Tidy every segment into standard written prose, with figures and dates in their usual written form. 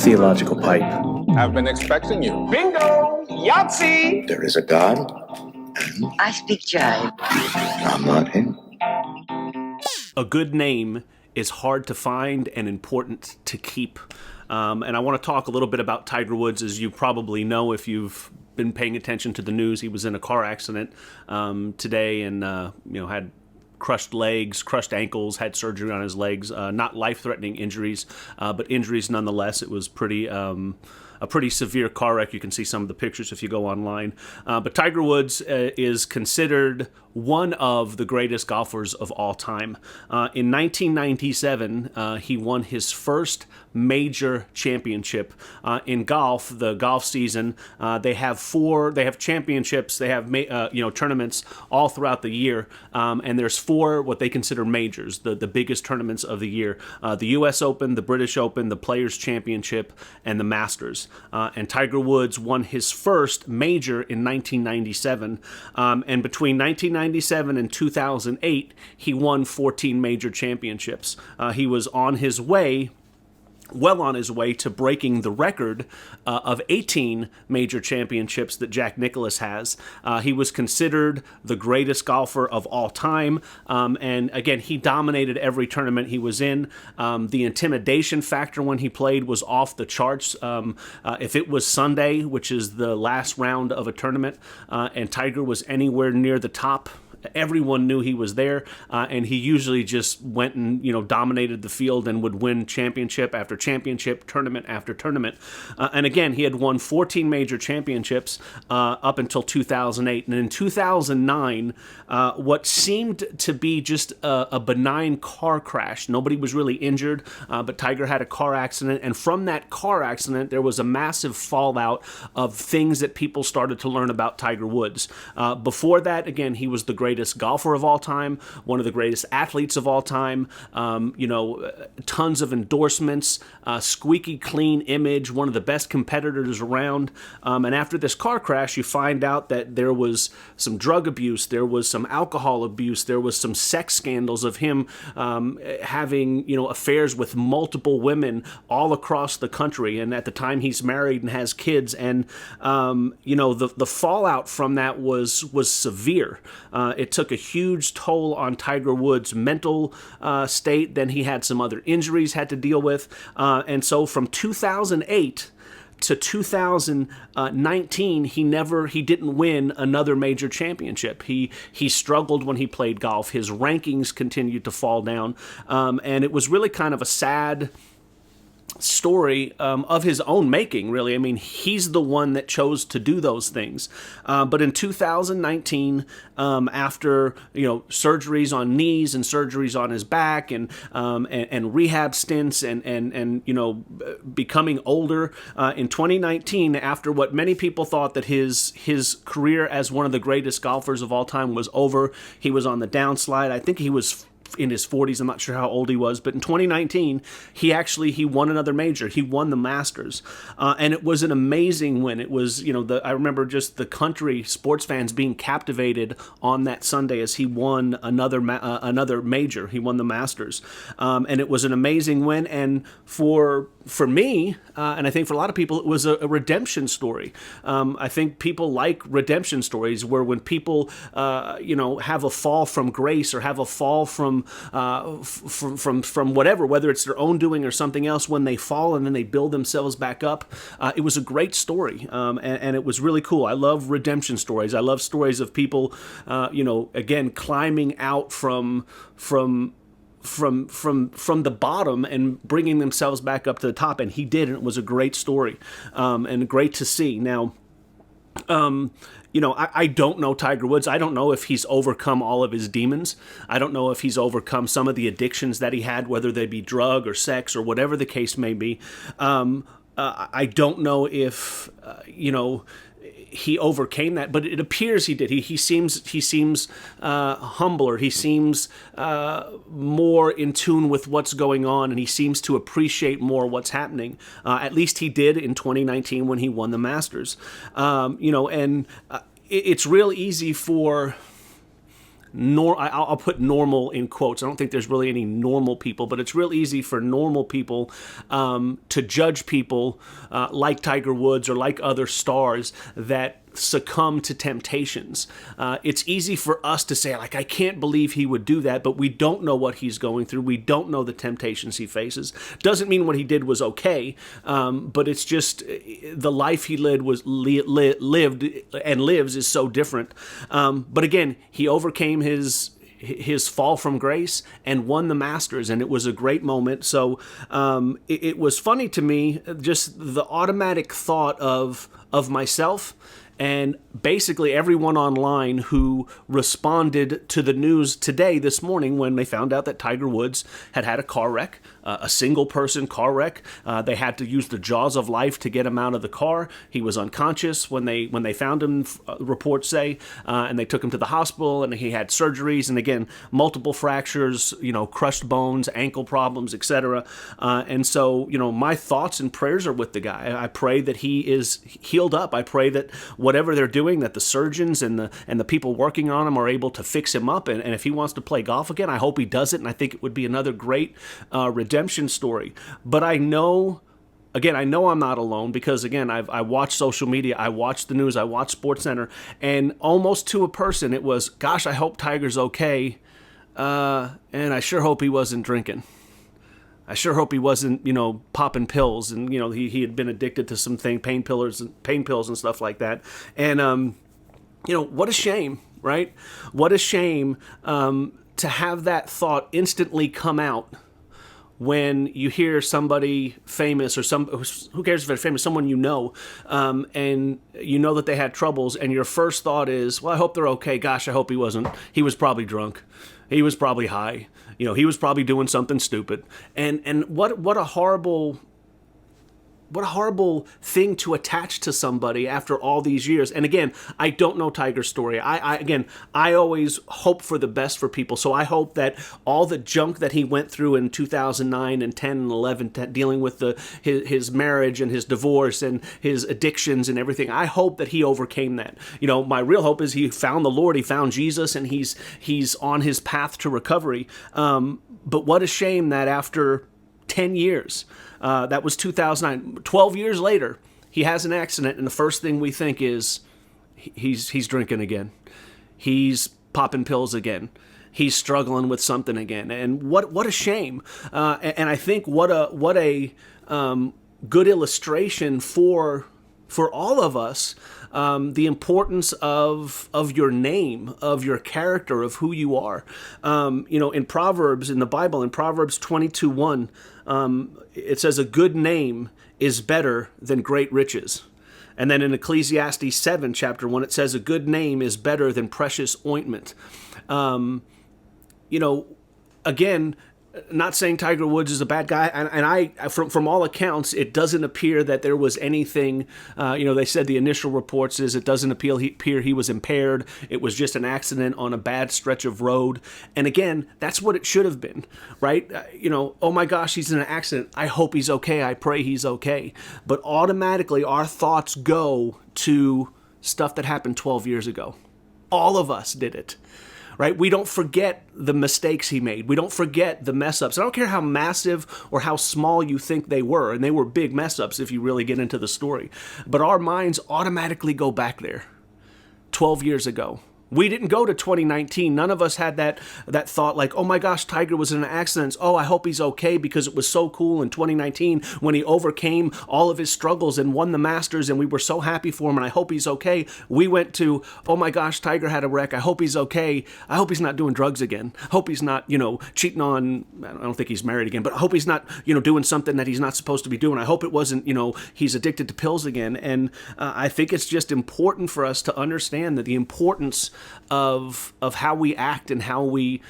Theological pipe. I've been expecting you. Bingo! Yahtzee! There is a God. I speak jive. I'm not him. A good name is hard to find and important to keep. And I want to talk a little bit about Tiger Woods. As you probably know, if you've been paying attention to the news, he was in a car accident today and had crushed legs, crushed ankles, had surgery on his legs. Not life-threatening injuries, but injuries nonetheless. It was a pretty severe car wreck. You can see some of the pictures if you go online. But Tiger Woods is considered one of the greatest golfers of all time. In 1997, he won his first major championship in golf. The golf season, they have championships. They have tournaments all throughout the year, and there's four what they consider majors, the biggest tournaments of the year: the U.S. Open, the British Open, the Players Championship, and the Masters. And Tiger Woods won his first major in 1997, and between 1997 and 2008, he won 14 major championships. He was well on his way to breaking the record of 18 major championships that Jack Nicklaus has. He was considered the greatest golfer of all time, and again, he dominated every tournament he was in. The intimidation factor when he played was off the charts. If it was Sunday, which is the last round of a tournament, and Tiger was anywhere near the top, everyone knew he was there, and he usually just went and dominated the field and would win championship after championship, tournament after tournament. And again, he had won 14 major championships up until 2008. And in 2009, what seemed to be just a benign car crash. Nobody was really injured, but Tiger had a car accident, and from that car accident, there was a massive fallout of things that people started to learn about Tiger Woods. Before that, again, he was the greatest golfer of all time, one of the greatest athletes of all time, tons of endorsements, squeaky clean image, one of the best competitors around. And after this car crash, you find out that there was some drug abuse, there was some alcohol abuse, there was some sex scandals of him having, affairs with multiple women all across the country. And at the time, he's married and has kids. And, the fallout from that was severe. It took a huge toll on Tiger Woods' mental state. Then he had some other injuries had to deal with. And so from 2008 to 2019, he didn't win another major championship. He struggled when he played golf. His rankings continued to fall down. And it was really kind of a sad story of his own making, really. I mean, he's the one that chose to do those things. But in 2019, after surgeries on knees and surgeries on his back and rehab stints and becoming older, in 2019, after what many people thought that his career as one of the greatest golfers of all time was over, he was on the downslide. I think he was in his 40s. I'm not sure how old he was, but in 2019, he won another major. He won the Masters, and it was an amazing win. It was, I remember just the country sports fans being captivated on that Sunday as he won another major. He won the Masters, and it was an amazing win. And for me, and I think for a lot of people, it was a redemption story. I think people like redemption stories where when people, have a fall from grace or have a fall from whatever, whether it's their own doing or something else, when they fall and then they build themselves back up. It was a great story, and it was really cool. I love redemption stories. I love stories of people, again, climbing out from the bottom and bringing themselves back up to the top, and he did, and it was a great story, and great to see. Now, I don't know Tiger Woods. I don't know if he's overcome all of his demons. I don't know if he's overcome some of the addictions that he had, whether they be drug or sex or whatever the case may be. I don't know if, he overcame that, but it appears he did. He seems humbler. He seems more in tune with what's going on, and he seems to appreciate more what's happening. At least he did in 2019 when he won the Masters. It's real easy for I'll put normal in quotes. I don't think there's really any normal people, but it's real easy for normal people to judge people like Tiger Woods or like other stars that succumb to temptations. It's easy for us to say, like, I can't believe he would do that, but we don't know what he's going through. We don't know the temptations he faces. Doesn't mean what he did was okay, but it's just the life he lived and lives is so different. But again, he overcame his fall from grace and won the Masters, and it was a great moment. So it was funny to me, just the automatic thought of myself and basically everyone online who responded to the news today, this morning, when they found out that Tiger Woods had a car wreck, a single-person car wreck. They had to use the jaws of life to get him out of the car. He was unconscious when they found him, reports say, and they took him to the hospital, and he had surgeries, and again, multiple fractures, crushed bones, ankle problems, etc. And so, my thoughts and prayers are with the guy. I pray that he is healed up. I pray that whatever they're doing, that the surgeons and the people working on him are able to fix him up. And if he wants to play golf again, I hope he does it. And I think it would be another great redemption story. But I know I'm not alone, because again, I watch social media, I watch the news, I watch SportsCenter, and almost to a person it was, gosh, I hope Tiger's okay, and I sure hope he wasn't drinking. I sure hope he wasn't, popping pills, and he had been addicted to some pain pills and stuff like that. And what a shame, right? What a shame to have that thought instantly come out when you hear somebody famous, or who cares if they're famous, someone and you know that they had troubles, and your first thought is, well, I hope they're okay. Gosh, I hope he wasn't. He was probably drunk. He was probably high. He was probably doing something stupid. And what a horrible thing to attach to somebody after all these years. And again, I don't know Tiger's story. I always hope for the best for people. So I hope that all the junk that he went through in 2009 and 10 and 11, dealing with his marriage and his divorce and his addictions and everything, I hope that he overcame that. My real hope is he found the Lord, he found Jesus, and he's on his path to recovery. But what a shame that after 10 years, that was 2009. 12 years later, he has an accident, and the first thing we think is he's drinking again. He's popping pills again. He's struggling with something again. And what a shame. And I think what a good illustration for all of us, the importance of your name, of your character, of who you are. In Proverbs, in the Bible, in Proverbs 22:1, it says, a good name is better than great riches. And then in Ecclesiastes 7, chapter 1, it says, a good name is better than precious ointment. Again, not saying Tiger Woods is a bad guy, and from all accounts, it doesn't appear that there was anything. They said the initial reports is it doesn't appear he was impaired. It was just an accident on a bad stretch of road. And again, that's what it should have been, right? Oh my gosh, he's in an accident. I hope he's okay. I pray he's okay. But automatically, our thoughts go to stuff that happened 12 years ago. All of us did it. Right? We don't forget the mistakes he made. We don't forget the mess-ups. I don't care how massive or how small you think they were, and they were big mess-ups if you really get into the story. But our minds automatically go back there, 12 years ago. We didn't go to 2019. None of us had that thought like, oh my gosh, Tiger was in an accident. Oh, I hope he's okay, because it was so cool in 2019 when he overcame all of his struggles and won the Masters, and we were so happy for him, and I hope he's okay. We went to, oh my gosh, Tiger had a wreck. I hope he's okay. I hope he's not doing drugs again. I hope he's not, cheating on, I don't think he's married again, but I hope he's not, doing something that he's not supposed to be doing. I hope it wasn't, he's addicted to pills again. And I think it's just important for us to understand that the importance of how we act and how we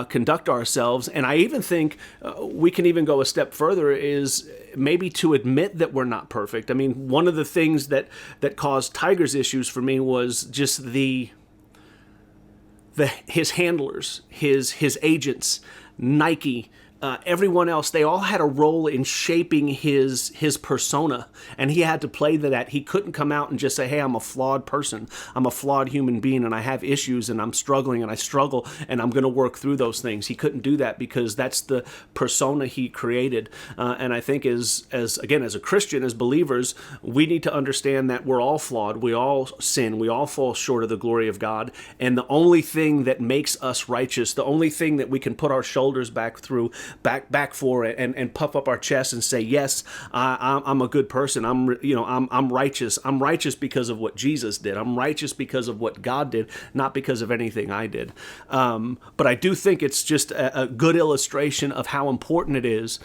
conduct ourselves. And I even think we can even go a step further, is maybe to admit that we're not perfect. I mean, one of the things that caused Tiger's issues for me was just his handlers, his agents, Nike, everyone else, they all had a role in shaping his persona, and he had to play to that. He couldn't come out and just say, hey, I'm a flawed person, I'm a flawed human being, and I have issues, and I'm struggling, and I struggle, and I'm going to work through those things. He couldn't do that because that's the persona he created. And I think as a Christian, as believers, we need to understand that we're all flawed, we all sin, we all fall short of the glory of God, and the only thing that makes us righteous, the only thing that we can put our shoulders back for it and puff up our chest and say, yes, I'm a good person. I'm righteous. I'm righteous because of what Jesus did. I'm righteous because of what God did, not because of anything I did. But I do think it's just a good illustration of how important it is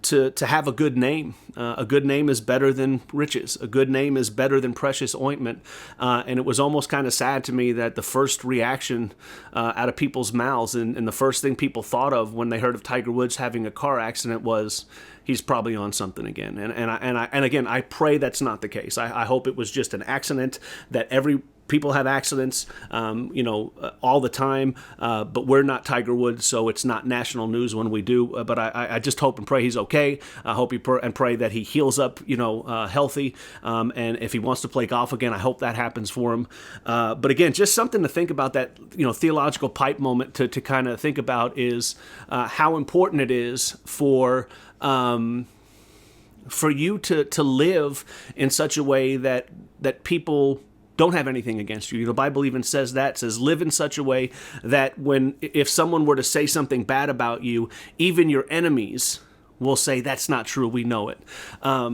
to have a good name. A good name is better than riches. A good name is better than precious ointment. And it was almost kind of sad to me that the first reaction out of people's mouths and the first thing people thought of when they heard of Tiger Woods having a car accident was, he's probably on something again. And again, I pray that's not the case. I hope it was just an accident, that people have accidents, all the time, but we're not Tiger Woods, so it's not national news when we do. But I just hope and pray he's okay. I hope and pray that he heals up, healthy. And if he wants to play golf again, I hope that happens for him. But again, just something to think about, that theological pipe moment to kind of think about is how important it is for you to live in such a way that people don't have anything against you. The Bible even says that. It says, live in such a way that if someone were to say something bad about you, even your enemies will say, that's not true, we know it. I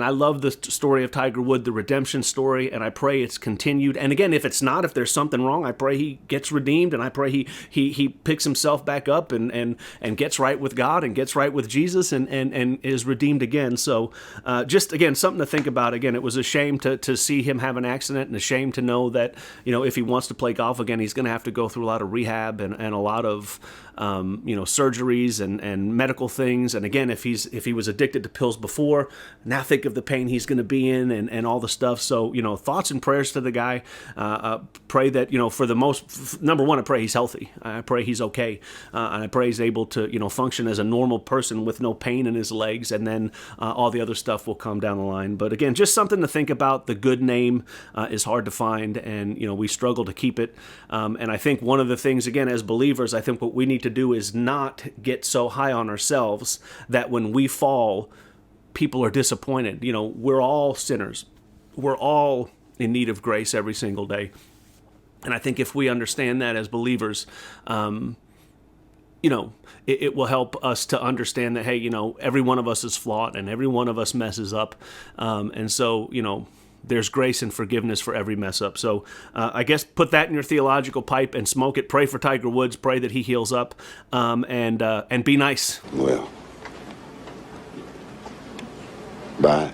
love the story of Tiger Woods, the redemption story, and I pray it's continued. And again, if there's something wrong, I pray he gets redeemed, and I pray he picks himself back up and gets right with God and gets right with Jesus and is redeemed again. So just, again, something to think about. Again, it was a shame to see him have an accident, and a shame to know that, if he wants to play golf again, he's going to have to go through a lot of rehab and a lot of surgeries and medical things. And again, if he was addicted to pills before, now think of the pain he's going to be in and all the stuff. So, thoughts and prayers to the guy. Pray that, for the number one, I pray he's healthy. I pray he's okay. And I pray he's able to, function as a normal person with no pain in his legs. And then all the other stuff will come down the line. But again, just something to think about. The good name is hard to find, and, we struggle to keep it. And I think one of the things, again, as believers, I think what we need to do is not get so high on ourselves that when we fall, people are disappointed. We're all sinners. We're all in need of grace every single day. And I think if we understand that as believers, it will help us to understand that, hey, every one of us is flawed and every one of us messes up. And so, there's grace and forgiveness for every mess up. So I guess put that in your theological pipe and smoke it. Pray for Tiger Woods. Pray that he heals up, and be nice. Well, bye.